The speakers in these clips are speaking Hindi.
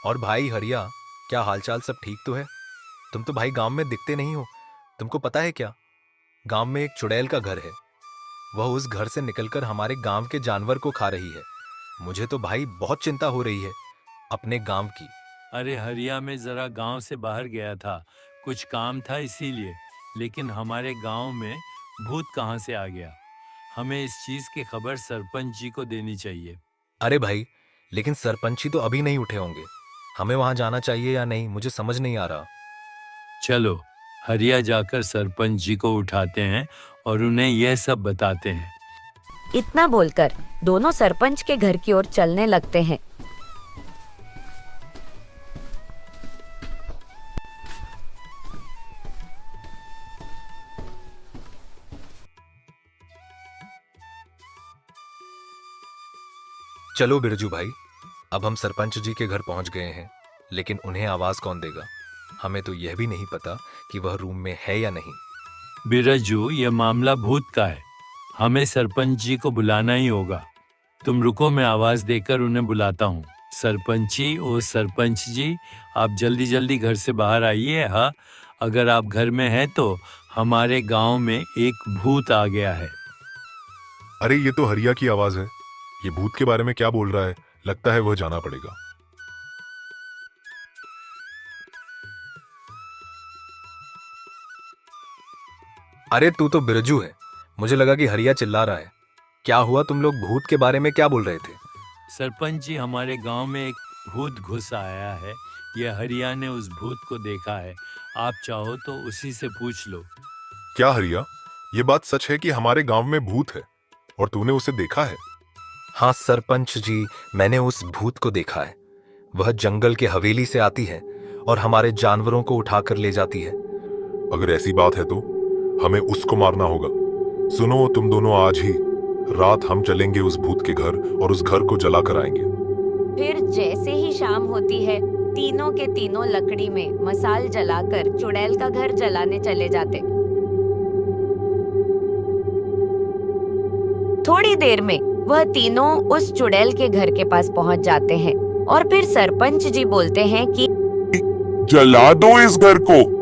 और भाई हरिया, क्या हालचाल, सब ठीक तो है? तुम तो भाई गांव में दिखते नहीं हो। तुमको पता है क्या, गांव में एक चुड़ैल का घर है। वह उस घर से निकलकर हमारे गांव के जानवर को खा रही है। मुझे तो भाई बहुत चिंता हो रही है अपने गांव की। अरे हरिया, मैं जरा गांव से बाहर गया था, कुछ काम था इसीलिए। लेकिन हमारे गांव में भूत कहाँ से आ गया? हमें इस चीज की खबर सरपंच जी को देनी चाहिए। अरे भाई, लेकिन सरपंची तो अभी नहीं उठे होंगे। हमें वहां जाना चाहिए या नहीं, मुझे समझ नहीं आ रहा। चलो, हरिया जाकर सरपंच जी को उठाते हैं और उन्हें यह सब बताते हैं। इतना बोलकर दोनों सरपंच के घर की ओर चलने लगते हैं। चलो बिरजू भाई, अब हम सरपंच जी के घर पहुंच गए हैं, लेकिन उन्हें आवाज कौन देगा? हमें तो यह भी नहीं पता कि वह रूम में है या नहीं। बिरजू, यह मामला भूत का है। हमें सरपंच जी को बुलाना ही होगा। तुम रुको, मैं आवाज देकर उन्हें बुलाता हूँ। सरपंची, ओ सरपंच जी, आप जल्दी जल्दी घर से बाहर आइए। हाँ, अगर आप घर में हैं तो हमारे गांव में एक भूत आ गया है। अरे ये तो हरिया की आवाज है। ये भूत के बारे में क्या बोल रहा है? लगता है वह जाना पड़ेगा। अरे तू तो बिरजू है, मुझे लगा कि हरिया चिल्ला रहा है। क्या हुआ, तुम लोग भूत के बारे में क्या बोल रहे थे? सरपंच जी, हमारे गांव में एक भूत घुस आया है। यह हरिया ने उस भूत को देखा है। आप चाहो तो उसी से पूछ लो। क्या हरिया, ये बात सच है कि हमारे गांव में भूत है और तूने उसे देखा है? हाँ सरपंच जी, मैंने उस भूत को देखा है। वह जंगल के हवेली से आती है और हमारे जानवरों को उठाकर ले जाती है। अगर ऐसी बात है तो हमें उसको मारना होगा। सुनो, तुम दोनों आज ही रात हम चलेंगे उस भूत के घर और उस घर को जला कर आएंगे। फिर जैसे ही शाम होती है, तीनों के तीनों लकड़ी में मसाल जलाकर चुड़ैल का घर जलाने चले जाते। थोड़ी देर में वह तीनों उस चुड़ैल के घर के पास पहुंच जाते हैं और फिर सरपंच जी बोलते हैं कि जला दो इस घर को।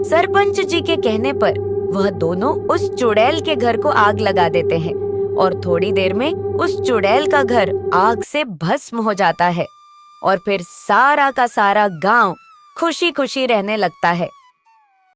सरपंच जी के कहने पर वह दोनों उस चुड़ैल के घर को आग लगा देते हैं और थोड़ी देर में उस चुड़ैल का घर आग से भस्म हो जाता है और फिर सारा का सारा गांव खुशी खुशी रहने लगता है।